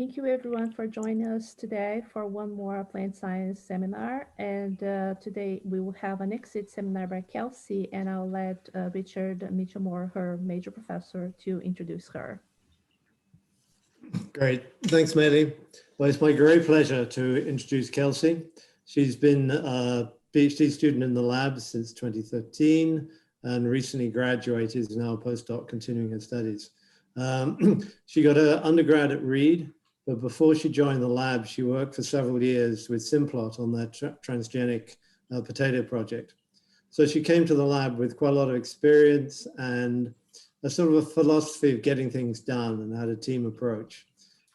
Thank you everyone for joining us today for one more plant science seminar. And today we will have an exit seminar by Kelsey, and I'll let Richard Mitchell-Moore, her major professor, to introduce her. Great, thanks Maddie. Well, it's my great pleasure to introduce Kelsey. She's been a PhD student in the lab since 2013 and recently graduated, is now a postdoc continuing her studies. She got her undergrad at Reed, but before she joined the lab, she worked for several years with Simplot on their transgenic potato project. So she came to the lab with quite a lot of experience and a sort of a philosophy of getting things done and had a team approach.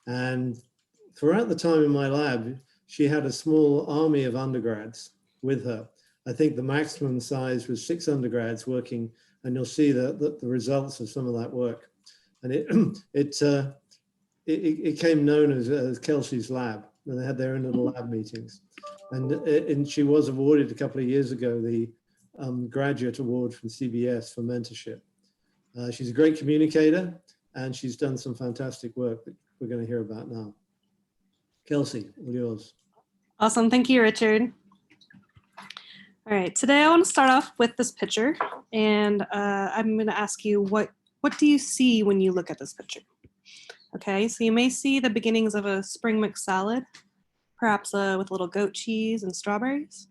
And throughout the time in my lab, she had a small army of undergrads with her. I think the maximum size was 6 undergrads working, and you'll see the results of some of that work. And it became known as Kelsey's lab, and they had their own little lab meetings. And she was awarded a couple of years ago the graduate award from CBS for mentorship. She's a great communicator, and she's done some fantastic work that we're going to hear about now. Kelsey, all yours. Awesome, thank you, Richard. All right, today I want to start off with this picture, and I'm going to ask you what do you see when you look at this picture? Okay, so you may see the beginnings of a spring mix salad, perhaps with a little goat cheese and strawberries,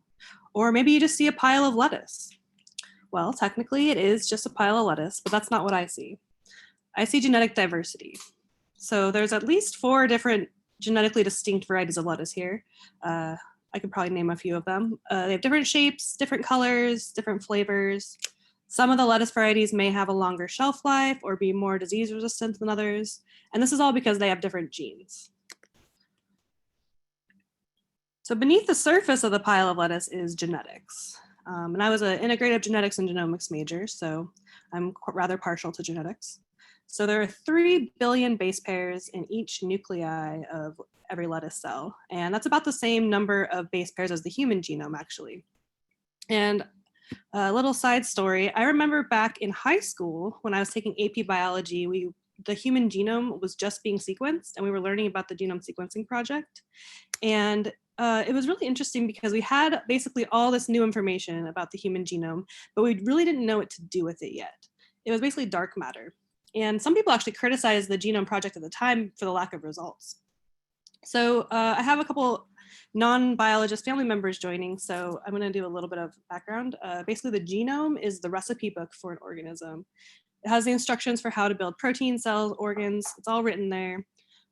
or maybe you just see a pile of lettuce. Well, technically it is just a pile of lettuce, but that's not what I see. I see genetic diversity. So there's at least 4 different genetically distinct varieties of lettuce here. I could probably name a few of them. They have different shapes, different colors, different flavors. Some of the lettuce varieties may have a longer shelf life or be more disease resistant than others. And this is all because they have different genes. So beneath the surface of the pile of lettuce is genetics. And I was an integrative genetics and genomics major, so I'm rather partial to genetics. So there are 3 billion base pairs in each nuclei of every lettuce cell. And that's about the same number of base pairs as the human genome, actually. And a little side story, I remember back in high school when I was taking AP biology, the human genome was just being sequenced, and we were learning about the Genome Sequencing Project. And it was really interesting because we had basically all this new information about the human genome, but we really didn't know what to do with it yet. It was basically dark matter. And some people actually criticized the Genome Project at the time for the lack of results. So I have a couple non-biologist family members joining, so I'm going to do a little bit of background. Basically, the genome is the recipe book for an organism. It has the instructions for how to build protein, cells, organs. It's all written there.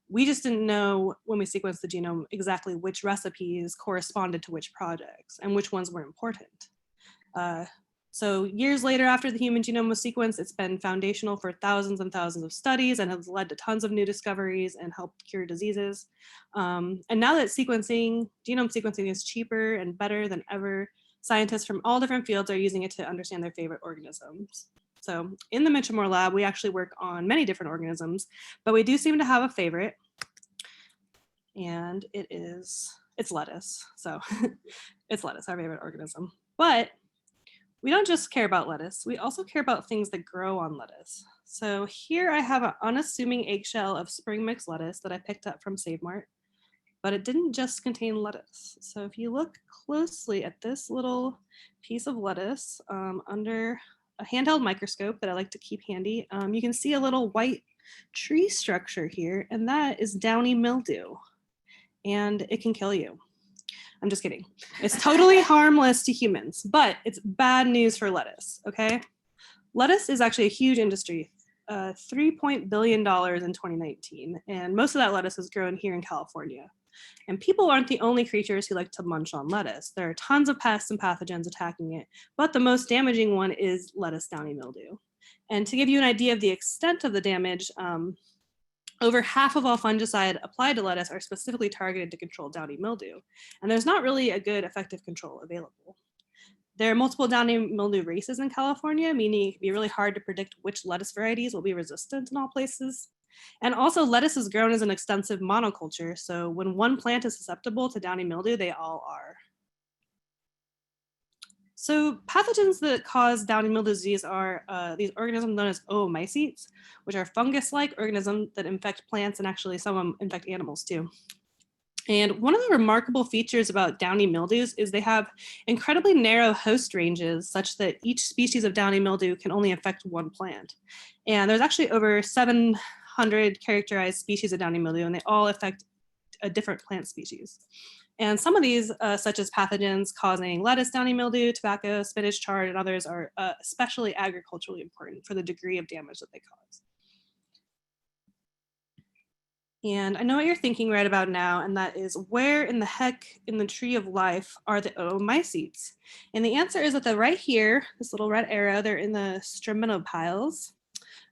We just didn't know when we sequenced the genome exactly which recipes corresponded to which projects and which ones were important. So years later, after the human genome was sequenced, it's been foundational for thousands and thousands of studies and has led to tons of new discoveries and helped cure diseases. And now that genome sequencing is cheaper and better than ever, scientists from all different fields are using it to understand their favorite organisms. So in the Mitchell-Moore lab, we actually work on many different organisms, but we do seem to have a favorite, and it's lettuce. So it's lettuce, our favorite organism. But we don't just care about lettuce, we also care about things that grow on lettuce. So here I have an unassuming eggshell of spring mix lettuce that I picked up from Save Mart, but it didn't just contain lettuce. So if you look closely at this little piece of lettuce under a handheld microscope that I like to keep handy, you can see a little white tree structure here, and that is downy mildew, and it can kill you. I'm just kidding. It's totally harmless to humans, but it's bad news for lettuce, okay? Lettuce is actually a huge industry, $3 billion in 2019, and most of that lettuce is grown here in California. And people aren't the only creatures who like to munch on lettuce. There are tons of pests and pathogens attacking it, but the most damaging one is lettuce downy mildew. And to give you an idea of the extent of the damage, over half of all fungicide applied to lettuce are specifically targeted to control downy mildew. And there's not really a good effective control available. There are multiple downy mildew races in California, meaning it can be really hard to predict which lettuce varieties will be resistant in all places. And also lettuce is grown as an extensive monoculture. So when one plant is susceptible to downy mildew, they all are. So pathogens that cause downy mildew disease are these organisms known as oomycetes, which are fungus-like organisms that infect plants, and actually some of them infect animals too. And one of the remarkable features about downy mildews is they have incredibly narrow host ranges such that each species of downy mildew can only affect one plant. And there's actually over 700 characterized species of downy mildew, and they all affect a different plant species. And some of these, such as pathogens causing lettuce downy mildew, tobacco, spinach, chard, and others are especially agriculturally important for the degree of damage that they cause. And I know what you're thinking right about now, and that is, where in the heck in the tree of life are the oomycetes? And the answer is that they're right here, this little red arrow, they're in the straminopiles.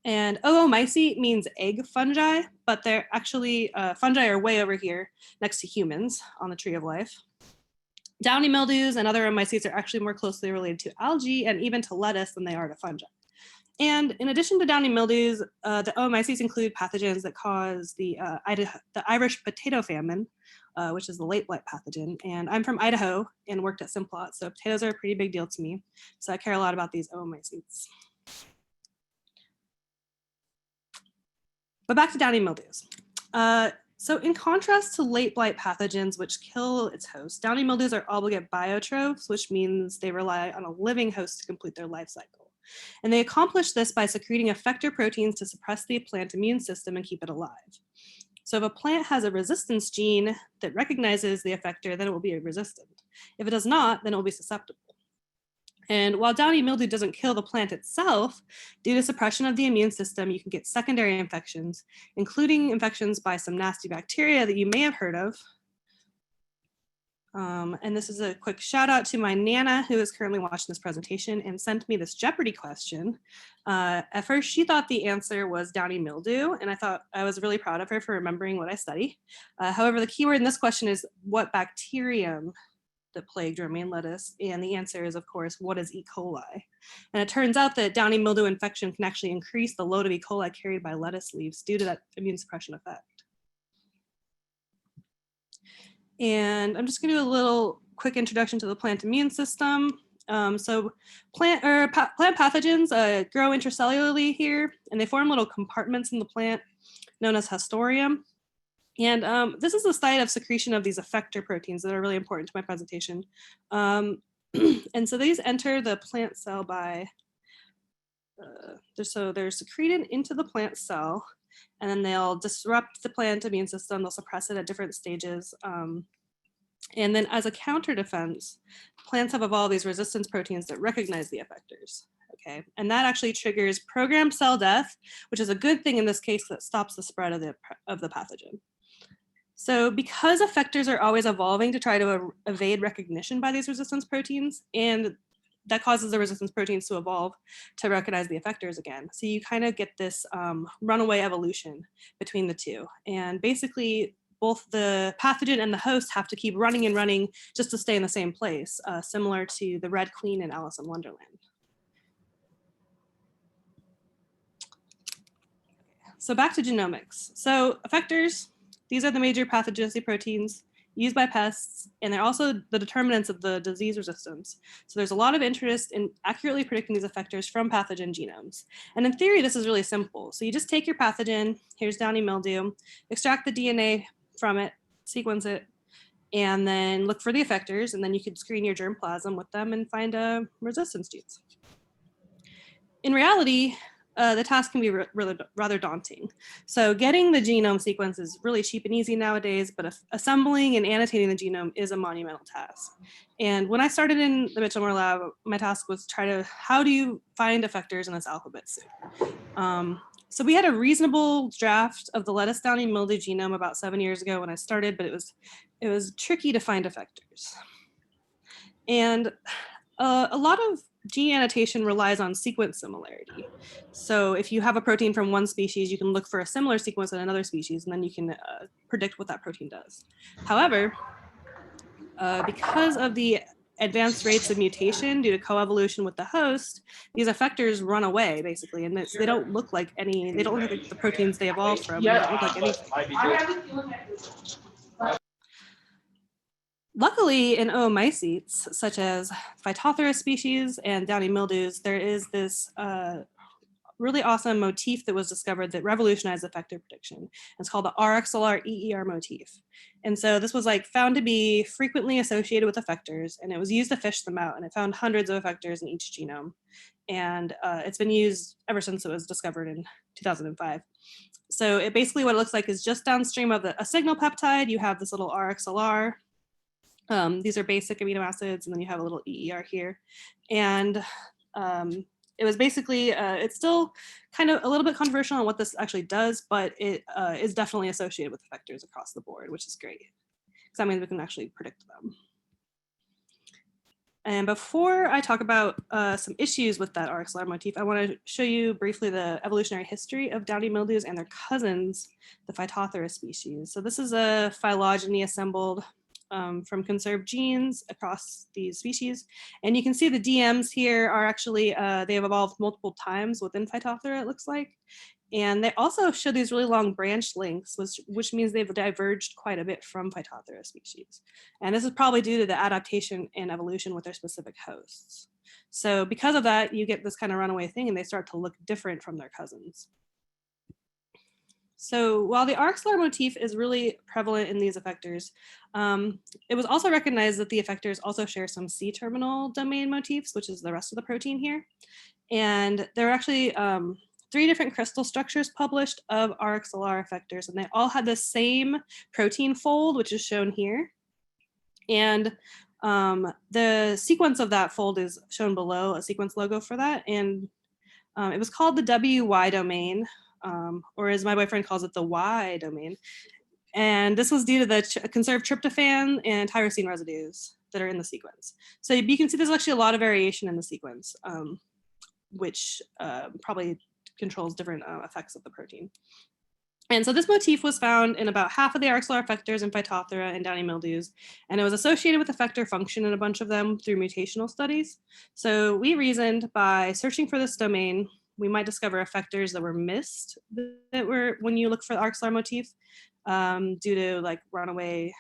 And oomycete means egg fungi, but they're actually, fungi are way over here next to humans on the tree of life. Downy mildews and other oomycetes are actually more closely related to algae and even to lettuce than they are to fungi. And in addition to downy mildews, the oomycetes include pathogens that cause the Irish potato famine, which is the late blight pathogen. And I'm from Idaho and worked at Simplot, so potatoes are a pretty big deal to me. So I care a lot about these oomycetes. But back to downy mildews. So in contrast to late blight pathogens, which kill its host, downy mildews are obligate biotrophs, which means they rely on a living host to complete their life cycle. And they accomplish this by secreting effector proteins to suppress the plant immune system and keep it alive. So if a plant has a resistance gene that recognizes the effector, then it will be resistant. If it does not, then it will be susceptible. And while downy mildew doesn't kill the plant itself, due to suppression of the immune system, you can get secondary infections, including infections by some nasty bacteria that you may have heard of. And this is a quick shout out to my Nana, who is currently watching this presentation and sent me this Jeopardy question. At first, she thought the answer was downy mildew, and I was really proud of her for remembering what I study. However, the keyword in this question is what bacterium that plagued romaine lettuce, and the answer is, of course, what is E. coli? And it turns out that downy mildew infection can actually increase the load of E. coli carried by lettuce leaves due to that immune suppression effect. And I'm just going to do a little quick introduction to the plant immune system. So plant pathogens grow intracellularly here, and they form little compartments in the plant known as hostorium. And this is the site of secretion of these effector proteins that are really important to my presentation. And so these enter the plant cell by, so they're secreted into the plant cell, and then they'll disrupt the plant immune system, they'll suppress it at different stages. And then as a counter defense, plants have evolved these resistance proteins that recognize the effectors. Okay, and that actually triggers programmed cell death, which is a good thing in this case that stops the spread of the pathogen. So because effectors are always evolving to try to evade recognition by these resistance proteins, and that causes the resistance proteins to evolve to recognize the effectors again. So you kind of get this runaway evolution between the two. And basically, both the pathogen and the host have to keep running and running just to stay in the same place, similar to the Red Queen in Alice in Wonderland. So back to genomics. So effectors, these are the major pathogenicity proteins used by pests, and they're also the determinants of the disease resistance. So there's a lot of interest in accurately predicting these effectors from pathogen genomes. And in theory, this is really simple. So you just take your pathogen, here's downy mildew, extract the DNA from it, sequence it, and then look for the effectors, and then you could screen your germplasm with them and find resistance genes. In reality, the task can be rather daunting. So getting the genome sequence is really cheap and easy nowadays, but assembling and annotating the genome is a monumental task. And when I started in the Mitchell Moore lab, my task was how do you find effectors in this alphabet soup? So we had a reasonable draft of the lettuce downy mildew genome about 7 years ago when I started, but it was tricky to find effectors. And a lot of gene annotation relies on sequence similarity. So if you have a protein from one species, you can look for a similar sequence in another species, and then you can predict what that protein does. However, because of the advanced rates of mutation due to coevolution with the host, these effectors run away basically, and they don't look like they don't look like the proteins they evolved from. They don't look like anything. Luckily, in oomycetes, such as Phytophthora species and downy mildews, there is this really awesome motif that was discovered that revolutionized effector prediction. It's called the RXLR EER motif. And so this was like found to be frequently associated with effectors, and it was used to fish them out, and it found hundreds of effectors in each genome. And it's been used ever since it was discovered in 2005. So it basically what it looks like is just downstream of a signal peptide, you have this little RXLR. These are basic amino acids, and then you have a little EER here. And it was basically, it's still kind of a little bit controversial on what this actually does, but it is definitely associated with effectors across the board, which is great, because that means we can actually predict them. And before I talk about some issues with that RXLR motif, I want to show you briefly the evolutionary history of downy mildews and their cousins, the Phytophthora species. So this is a phylogeny assembled from conserved genes across these species. And you can see the DMs here are actually, they have evolved multiple times within Phytophthora, it looks like. And they also show these really long branch lengths, which means they've diverged quite a bit from Phytophthora species. And this is probably due to the adaptation and evolution with their specific hosts. So because of that, you get this kind of runaway thing, and they start to look different from their cousins. So while the RXLR motif is really prevalent in these effectors, it was also recognized that the effectors also share some C-terminal domain motifs, which is the rest of the protein here. And there are actually 3 different crystal structures published of RXLR effectors, and they all had the same protein fold, which is shown here. And the sequence of that fold is shown below, a sequence logo for that. And it was called the WY domain, or as my boyfriend calls it, the Y domain. And this was due to the conserved tryptophan and tyrosine residues that are in the sequence. So you can see there's actually a lot of variation in the sequence, which probably controls different effects of the protein. And so this motif was found in about half of the RXLR effectors in Phytophthora and downy mildews, and it was associated with effector function in a bunch of them through mutational studies. So we reasoned by searching for this domain, we might discover effectors that were missed that were when you look for the RXLR motif due to like runaway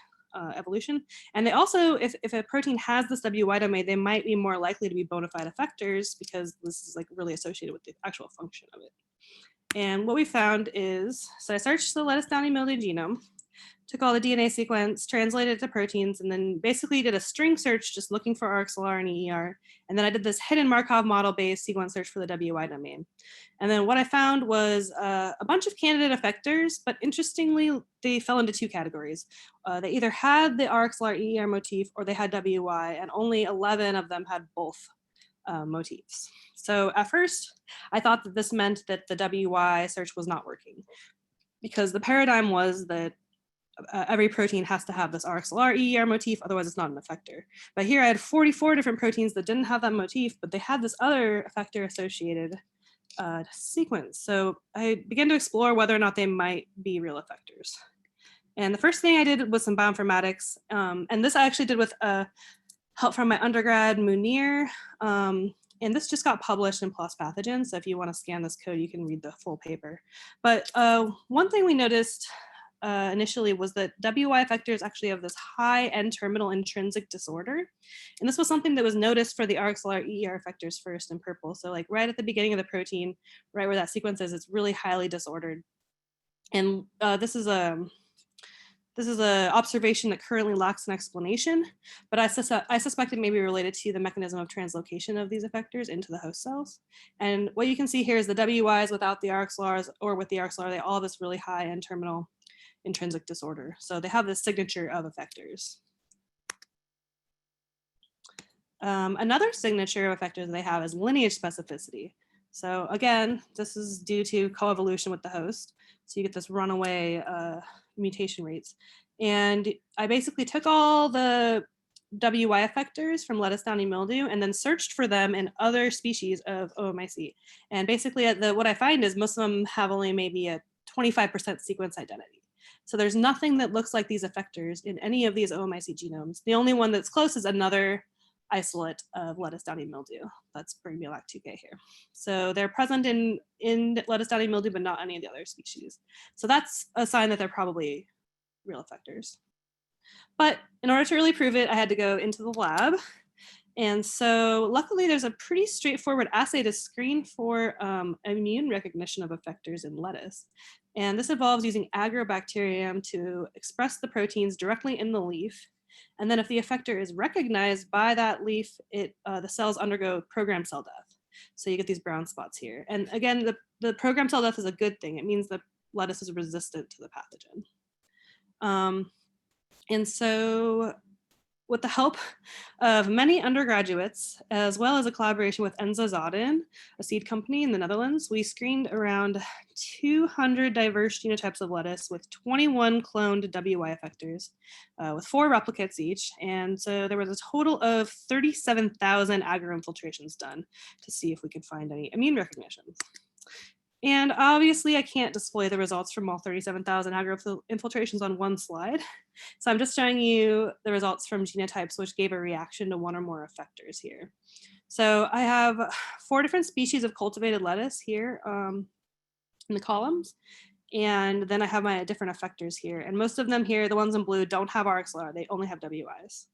evolution. And they also, if a protein has this WY domain, they might be more likely to be bona fide effectors because this is like really associated with the actual function of it. And what we found is, so I searched the lettuce downy mildew genome, took all the DNA sequence, translated it to proteins, and then basically did a string search just looking for RXLR and EER. And then I did this hidden Markov model-based sequence search for the WY domain. And then what I found was a bunch of candidate effectors, but interestingly, they fell into 2 categories. They either had the RXLR EER motif or they had WY, and only 11 of them had both motifs. So at first, I thought that this meant that the WY search was not working, because the paradigm was that every protein has to have this RXLR EER motif, otherwise it's not an effector. But here I had 44 different proteins that didn't have that motif, but they had this other effector associated sequence. So I began to explore whether or not they might be real effectors. And the first thing I did was some bioinformatics, and this I actually did with help from my undergrad, Munir, and this just got published in PLOS Pathogens, so if you want to scan this code, you can read the full paper. But one thing we noticed initially was that WY effectors actually have this high N-terminal intrinsic disorder. And this was something that was noticed for the RXLR EER effectors first in purple. So like right at the beginning of the protein, right where that sequence is, it's really highly disordered. And this is a observation that currently lacks an explanation, but I suspect it may be related to the mechanism of translocation of these effectors into the host cells. And what you can see here is the WYs without the RXLRs or with the RXLR, they all have this really high N-terminal intrinsic disorder. So they have this signature of effectors. Another signature of effectors they have is lineage specificity. So again, this is due to coevolution with the host. So you get this runaway mutation rates. And I basically took all the WY effectors from lettuce downy mildew and then searched for them in other species of oomycete. And basically what I find is most of them have only maybe a 25% sequence identity. So there's nothing that looks like these effectors in any of these oomycete genomes. The only one that's close is another isolate of lettuce downy mildew. That's Brigmiolac 2K here. So they're present in lettuce downy mildew, but not any of the other species. So that's a sign that they're probably real effectors. But in order to really prove it, I had to go into the lab. And so luckily there's a pretty straightforward assay to screen for immune recognition of effectors in lettuce. And this involves using agrobacterium to express the proteins directly in the leaf. And then if the effector is recognized by that leaf, the cells undergo programmed cell death. So you get these brown spots here. And again, the programmed cell death is a good thing. It means that lettuce is resistant to the pathogen. And so with the help of many undergraduates, as well as a collaboration with Enza Zoden, a seed company in the Netherlands, we screened around 200 diverse genotypes of lettuce with 21 cloned WY effectors, with 4 replicates each. And so there was a total of 37,000 agroinfiltrations done to see if we could find any immune recognition. And obviously I can't display the results from all 37,000 agroinfiltrations on one slide. So I'm just showing you the results from genotypes which gave a reaction to one or more effectors here. So I have 4 different species of cultivated lettuce here in the columns. And then I have my different effectors here. And most of them here, the ones in blue, don't have RXLR, they only have WIs.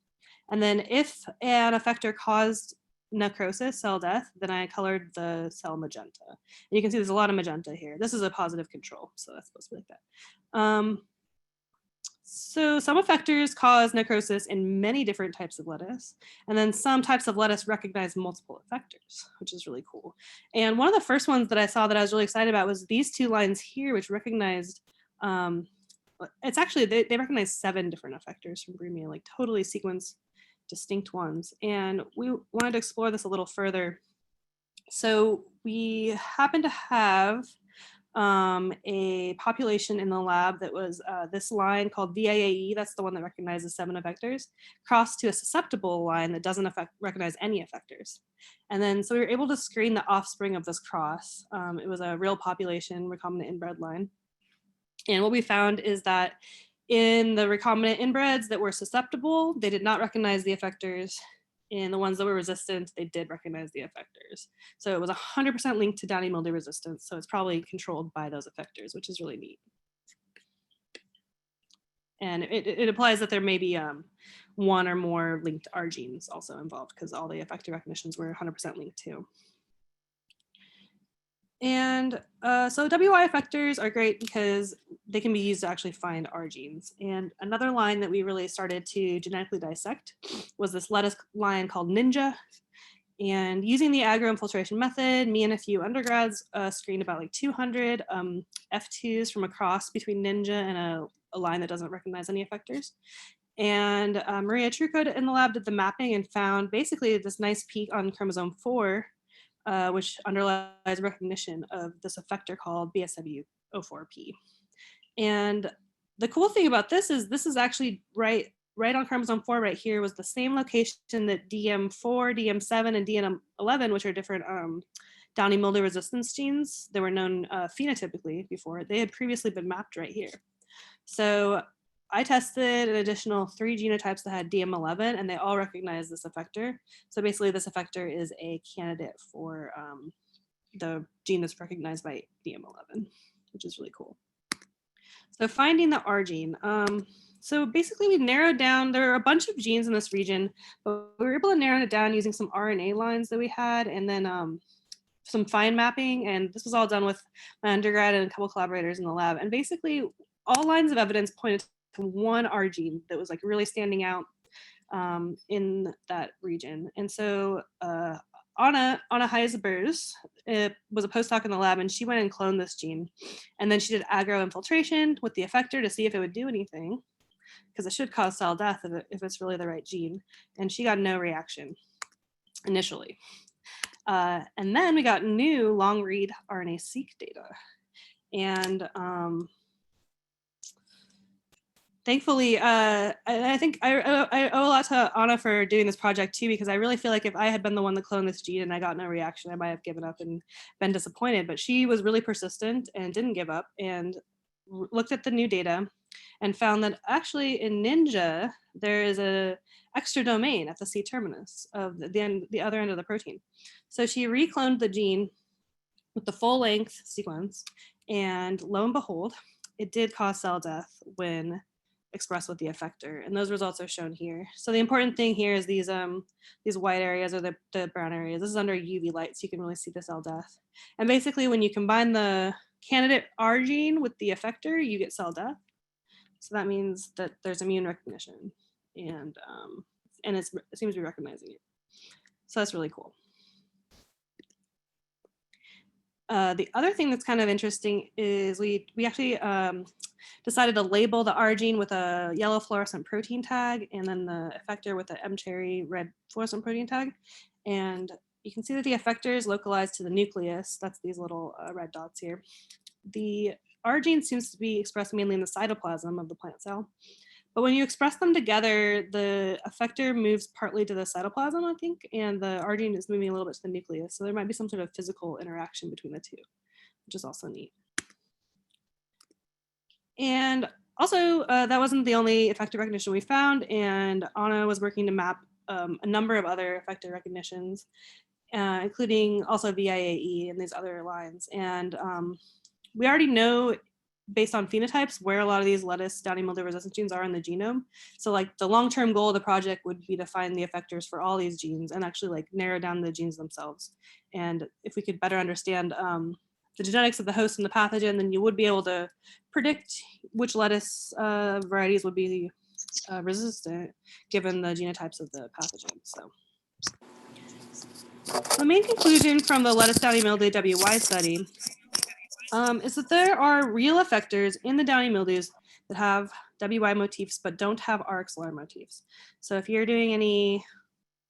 And then if an effector caused necrosis, cell death, then I colored the cell magenta. And you can see there's a lot of magenta here. This is a positive control, so that's supposed to be like that. So some effectors cause necrosis in many different types of lettuce, and then some types of lettuce recognize multiple effectors, which is really cool. And one of the first ones that I saw that I was really excited about was these 2 lines here, which recognized, it's actually, they recognize 7 different effectors from Bremia, like totally sequenced distinct ones. And we wanted to explore this a little further. So we happen to have a population in the lab that was this line called VIAE, that's the one that recognizes 7 effectors, crossed to a susceptible line that doesn't recognize any effectors. And then so we were able to screen the offspring of this cross. It was a real population recombinant inbred line. And what we found is that in the recombinant inbreds that were susceptible, they did not recognize the effectors. In the ones that were resistant, they did recognize the effectors. So it was 100% linked to downy mildew resistance. So it's probably controlled by those effectors, which is really neat. And it implies that there may be 1 or more linked R genes also involved, because all the effector recognitions were 100% linked too. And so WI effectors are great because they can be used to actually find R genes. And another line that we really started to genetically dissect was this lettuce line called Ninja. And using the agroinfiltration method, me and a few undergrads screened about like 200 F2s from a cross between Ninja and a line that doesn't recognize any effectors. And Maria Trucco in the lab did the mapping and found basically this nice peak on chromosome 4, which underlies recognition of this effector called BSW04P. And the cool thing about this is actually right on chromosome 4 right here was the same location that DM4, DM7, and DM11, which are different downy mildew resistance genes that were known phenotypically before, they had previously been mapped right here. So I tested an additional 3 genotypes that had DM11, and they all recognize this effector. So basically this effector is a candidate for the gene that's recognized by DM11, which is really cool. So finding the R gene. So basically we narrowed down, there are a bunch of genes in this region, but we were able to narrow it down using some RNA lines that we had, and then some fine mapping. And this was all done with my undergrad and a couple collaborators in the lab. And basically all lines of evidence pointed to 1 R gene that was like really standing out in that region. And so Anna Heisebers was a postdoc in the lab, and she went and cloned this gene. And then she did agroinfiltration with the effector to see if it would do anything, because it should cause cell death if it's really the right gene. And she got no reaction initially. And then we got new long read RNA-seq data. And thankfully, I think I owe a lot to Anna for doing this project too, because I really feel like if I had been the one that cloned this gene and I got no reaction, I might have given up and been disappointed. But she was really persistent and didn't give up and looked at the new data and found that actually in Ninja, there is a extra domain at the C terminus of the other end of the protein. So she recloned the gene with the full length sequence, and lo and behold, it did cause cell death when expressed with the effector, and those results are shown here. So the important thing here is these white areas or the brown areas. This is under UV light, so you can really see the cell death. And basically, when you combine the candidate R gene with the effector, you get cell death. So that means that there's immune recognition, and it seems to be recognizing it. So that's really cool. The other thing that's kind of interesting is we actually decided to label the R gene with a yellow fluorescent protein tag, and then the effector with the M-cherry red fluorescent protein tag. And you can see that the effector is localized to the nucleus. That's these little red dots here. The R gene seems to be expressed mainly in the cytoplasm of the plant cell. But when you express them together, the effector moves partly to the cytoplasm, I think, and the R gene is moving a little bit to the nucleus. So there might be some sort of physical interaction between the two, which is also neat. And also, that wasn't the only effector recognition we found, and Anna was working to map a number of other effector recognitions, including also VIAE and these other lines. And we already know, based on phenotypes, where a lot of these lettuce downy mildew resistant genes are in the genome. So like the long-term goal of the project would be to find the effectors for all these genes and actually like narrow down the genes themselves. And if we could better understand the genetics of the host and the pathogen, then you would be able to predict which lettuce varieties would be resistant given the genotypes of the pathogen. So the main conclusion from the lettuce downy mildew WY study is that there are real effectors in the downy mildews that have WY motifs but don't have RXLR motifs. So if you're doing any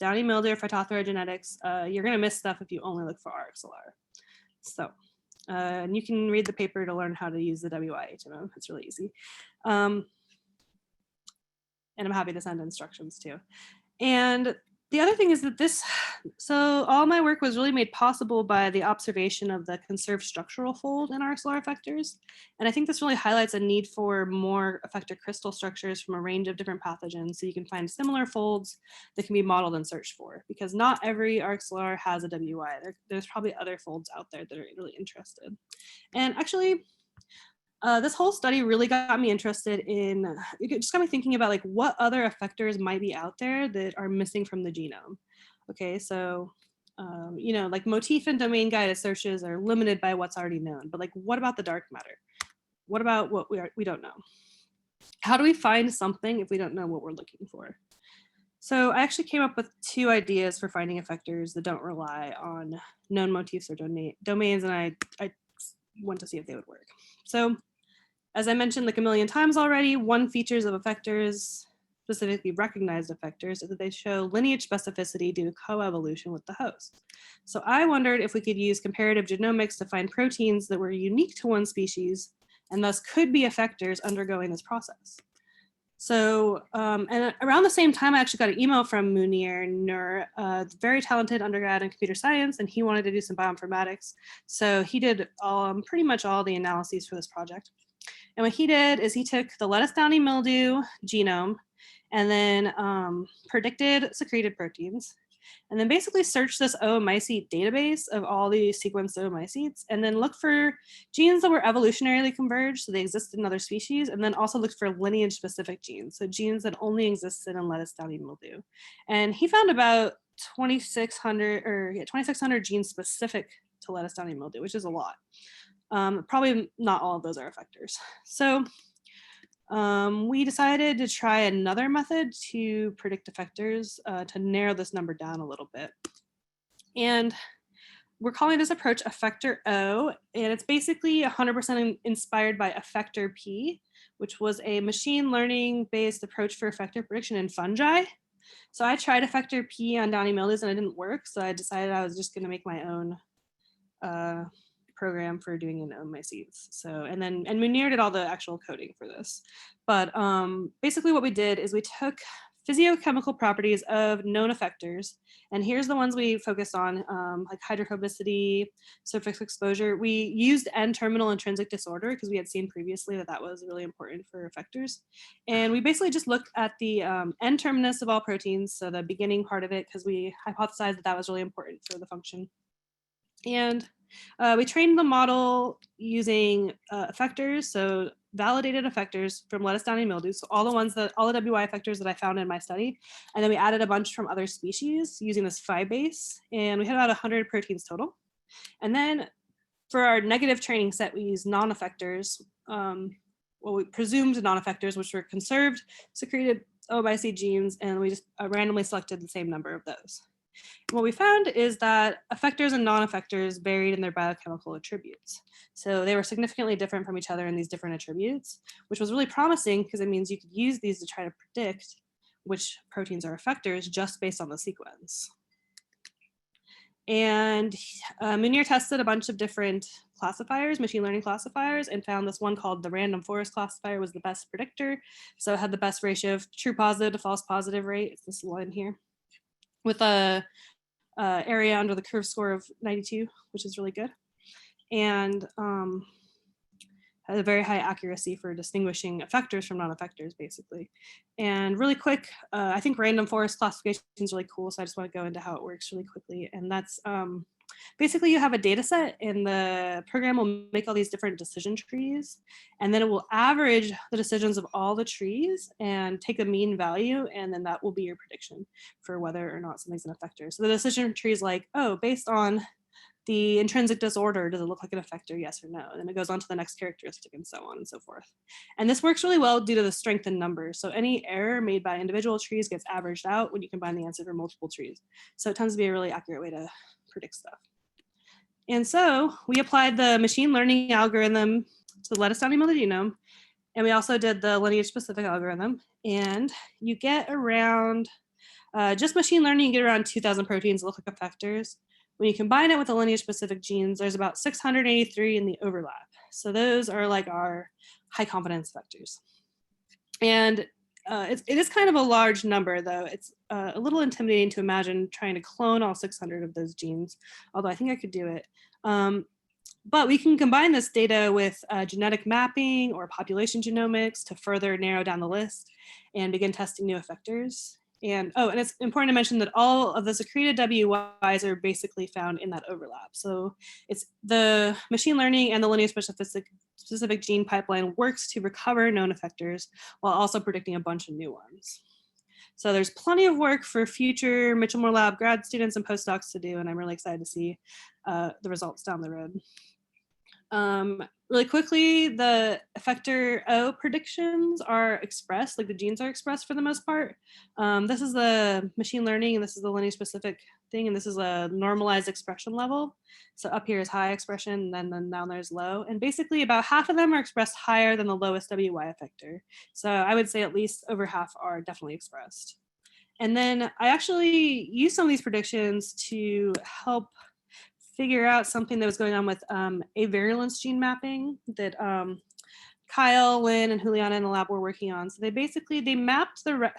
downy mildew or Phytophthora genetics, you're going to miss stuff if you only look for RXLR. So, and you can read the paper to learn how to use the WY HMO. It's really easy. And I'm happy to send instructions too. And the other thing is that so all my work was really made possible by the observation of the conserved structural fold in RXLR effectors. And I think this really highlights a need for more effector crystal structures from a range of different pathogens so you can find similar folds that can be modeled and searched for, because not every RXLR has a WY. There's probably other folds out there that are really interested. And actually, this whole study really got me interested in, it just got me thinking about like what other effectors might be out there that are missing from the genome. Okay, so, you know, like motif and domain guided searches are limited by what's already known, but like what about the dark matter? What about what we don't know? How do we find something if we don't know what we're looking for? So I actually came up with 2 ideas for finding effectors that don't rely on known motifs or domains, and I want to see if they would work. So as I mentioned like a million times already, one features of effectors, specifically recognized effectors, is that they show lineage specificity due to coevolution with the host. So I wondered if we could use comparative genomics to find proteins that were unique to one species and thus could be effectors undergoing this process. So, and around the same time, I actually got an email from Munir Nur, a very talented undergrad in computer science, and he wanted to do some bioinformatics. So he did pretty much all the analyses for this project. And what he did is he took the lettuce downy mildew genome and then predicted secreted proteins, and then basically searched this oomycete database of all the sequenced oomycetes, and then looked for genes that were evolutionarily converged, so they existed in other species, and then also looked for lineage specific genes, so genes that only existed in lettuce downy mildew. And he found about 2,600 genes specific to lettuce downy mildew, which is a lot. Probably not all of those are effectors. So we decided to try another method to predict effectors to narrow this number down a little bit. And we're calling this approach Effector O, and it's basically 100% inspired by Effector P, which was a machine learning based approach for effector prediction in fungi. So I tried Effector P on downy mildews and it didn't work, so I decided I was just going to make my own program for doing an oomycetes. So, and Munir did all the actual coding for this. But basically what we did is we took physiochemical properties of known effectors, and here's the ones we focused on, like hydrophobicity, surface exposure. We used N-terminal Intrinsic disorder because we had seen previously that was really important for effectors. And we basically just looked at the N-terminus of all proteins, so the beginning part of it, because we hypothesized that was really important for the function. And we trained the model using effectors, so validated effectors from lettuce, downy, mildew, so all the WY effectors that I found in my study, and then we added a bunch from other species using this phi base, and we had about 100 proteins total. And then for our negative training set, we used non-effectors, we presumed non-effectors, which were conserved secreted O/C genes, and we just randomly selected the same number of those. What we found is that effectors and non-effectors varied in their biochemical attributes. So they were significantly different from each other in these different attributes, which was really promising because it means you could use these to try to predict which proteins are effectors just based on the sequence. And Munir tested a bunch of different classifiers, machine learning classifiers, and found this one called the random forest classifier was the best predictor. So it had the best ratio of true positive to false positive rate. It's this line here, with a area under the curve score of 92, which is really good. And had a very high accuracy for distinguishing effectors from non-effectors, basically. And really quick, I think random forest classification is really cool, so I just want to go into how it works really quickly. And that's basically you have a data set, and the program will make all these different decision trees, and then it will average the decisions of all the trees and take a mean value, and then that will be your prediction for whether or not something's an effector. So the decision tree is like, oh, based on the intrinsic disorder, does it look like an effector, yes or no? And then it goes on to the next characteristic and so on and so forth. And this works really well due to the strength in numbers. So any error made by individual trees gets averaged out when you combine the answer for multiple trees. So it tends to be a really accurate way to predict stuff. And so we applied the machine learning algorithm to the lettuce, downy, mildew genome. And we also did the lineage specific algorithm. And you get around, just machine learning, you get around 2,000 proteins that look like effectors. When you combine it with the lineage specific genes, there's about 683 in the overlap. So those are like our high confidence vectors. And it is kind of a large number, though. It's a little intimidating to imagine trying to clone all 600 of those genes, although I think I could do it. But we can combine this data with genetic mapping or population genomics to further narrow down the list and begin testing new effectors. And and it's important to mention that all of the secreted WYs are basically found in that overlap. So it's the machine learning and the lineage specific gene pipeline works to recover known effectors while also predicting a bunch of new ones. So there's plenty of work for future Mitchell Moore Lab grad students and postdocs to do, and I'm really excited to see the results down the road. Really quickly, the effector O predictions are expressed, like the genes are expressed for the most part. This is the machine learning, and this is the lineage specific thing, and this is a normalized expression level. So up here is high expression, and then down there's low. And basically about half of them are expressed higher than the lowest WY effector. So I would say at least over half are definitely expressed. And then I actually used some of these predictions to help figure out something that was going on with avirulence gene mapping that Kyle, Lynn, and Juliana in the lab were working on. So they mapped the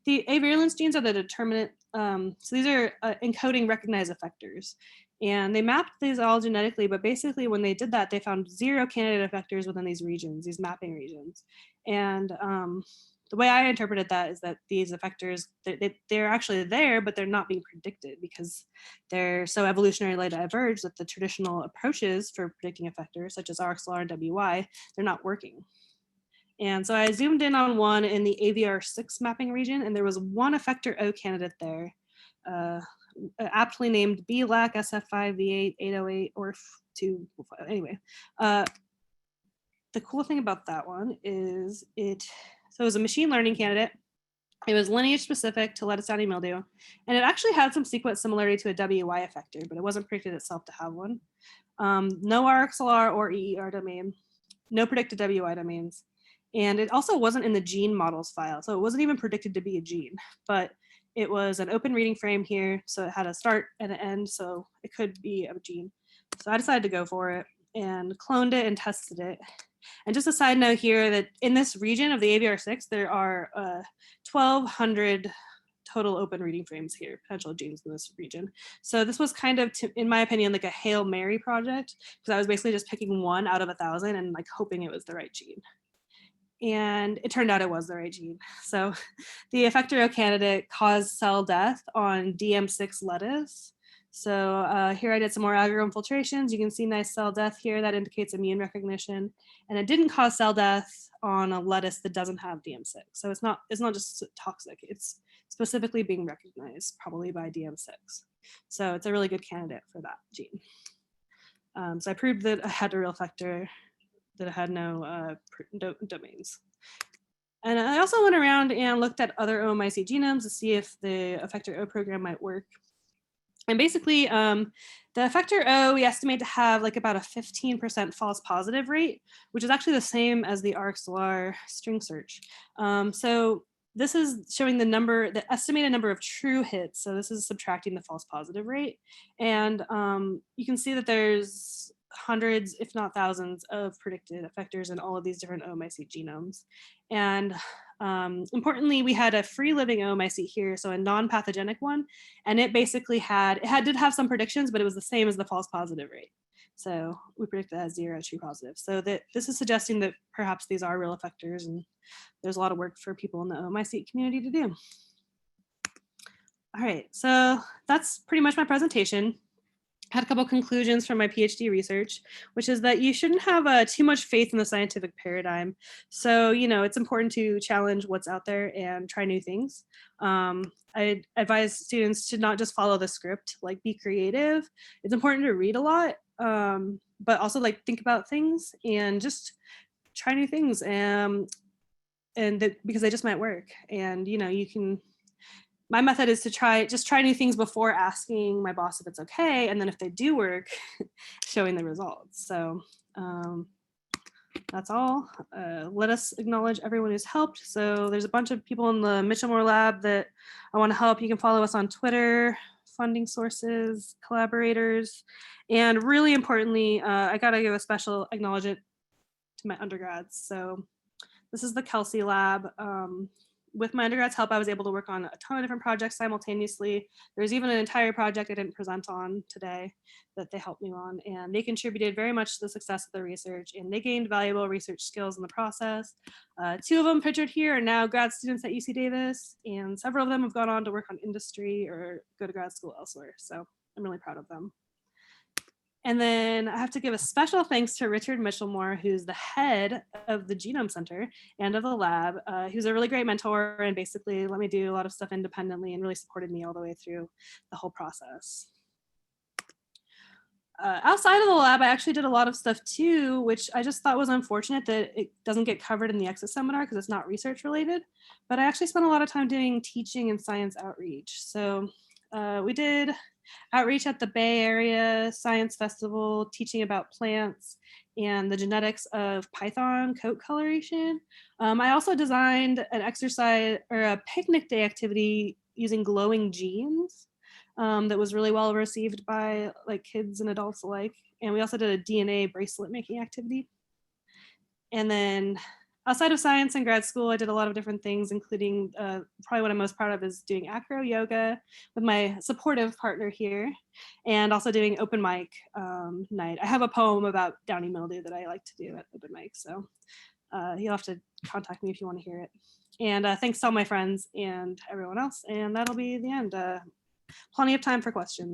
avirulence genes are the determinant. So these are encoding recognized effectors. And they mapped these all genetically, but basically when they did that, they found 0 candidate effectors within these regions, these mapping regions. And the way I interpreted that is that these effectors, they're actually there, but they're not being predicted because they're so evolutionarily diverged that the traditional approaches for predicting effectors, such as RXLR and WY, they're not working. And so I zoomed in on one in the AVR6 mapping region, and there was one effector O candidate there, aptly named BLAC SF5V8 or 2. Anyway, the cool thing about that one is so it was a machine learning candidate. It was lineage specific to lettuce, downy, mildew, and it actually had some sequence similarity to a WY effector, but it wasn't predicted itself to have one. No RXLR or EER domain, no predicted WY domains, and it also wasn't in the gene models file, so it wasn't even predicted to be a gene, but it was an open reading frame here, so it had a start and an end, so it could be a gene. So I decided to go for it and cloned it and tested it. And just a side note here that in this region of the AVR6, there are 1,200 total open reading frames here, potential genes in this region. So this was kind of, in my opinion, like a Hail Mary project, because I was basically just picking one out of 1,000 and like hoping it was the right gene. And it turned out it was the right gene. So the effector O candidate caused cell death on DM6 lettuce. So here I did some more agroinfiltrations. You can see nice cell death here. That indicates immune recognition. And it didn't cause cell death on a lettuce that doesn't have DM6. So it's not just toxic. It's specifically being recognized probably by DM6. So it's a really good candidate for that gene. So I proved that I had a real effector, that it had no domains. And I also went around and looked at other oomycete genomes to see if the Effector O program might work. And basically, the Effector O, we estimate to have like about a 15% false positive rate, which is actually the same as the RXLR string search. So this is showing the estimated number of true hits. So this is subtracting the false positive rate. And you can see that there's hundreds, if not thousands, of predicted effectors in all of these different oomycete genomes. And importantly, we had a free living oomycete here, so a non-pathogenic one, and it basically did have some predictions, but it was the same as the false positive rate. So we predicted as 0 true positive. So that this is suggesting that perhaps these are real effectors, and there's a lot of work for people in the oomycete community to do. All right, so that's pretty much my presentation. I had a couple conclusions from my PhD research, which is that you shouldn't have too much faith in the scientific paradigm. So, it's important to challenge what's out there and try new things. I advise students to not just follow the script, like be creative. It's important to read a lot, but also like think about things and just try new things, because they just might work. And, my method is to try new things before asking my boss if it's okay. And then if they do work, showing the results. So that's all. Let us acknowledge everyone who's helped. So there's a bunch of people in the Mitchell-Moore lab that I want to help. You can follow us on Twitter, funding sources, collaborators, and really importantly, I got to give a special acknowledgement to my undergrads. So this is the Kelsey lab. With my undergrad's help, I was able to work on a ton of different projects simultaneously. There's even an entire project I didn't present on today that they helped me on, and they contributed very much to the success of the research, and they gained valuable research skills in the process. 2 of them pictured here are now grad students at UC Davis, and several of them have gone on to work on industry or go to grad school elsewhere. So I'm really proud of them. And then I have to give a special thanks to Richard Mitchell-Moore, who's the head of the Genome Center and of the lab. He was a really great mentor and basically let me do a lot of stuff independently and really supported me all the way through the whole process. Outside of the lab, I actually did a lot of stuff too, which I just thought was unfortunate that it doesn't get covered in the exit seminar because it's not research related. But I actually spent a lot of time doing teaching and science outreach. So we did outreach at the Bay Area Science Festival, teaching about plants and the genetics of python coat coloration. I also designed an exercise or a picnic day activity using glowing genes that was really well received by like kids and adults alike. And we also did a DNA bracelet making activity. And then outside of science and grad school, I did a lot of different things, including probably what I'm most proud of is doing acro yoga with my supportive partner here, and also doing open mic night. I have a poem about downy mildew that I like to do at open mic, so you'll have to contact me if you want to hear it. And thanks to all my friends and everyone else, and that'll be the end. Plenty of time for questions.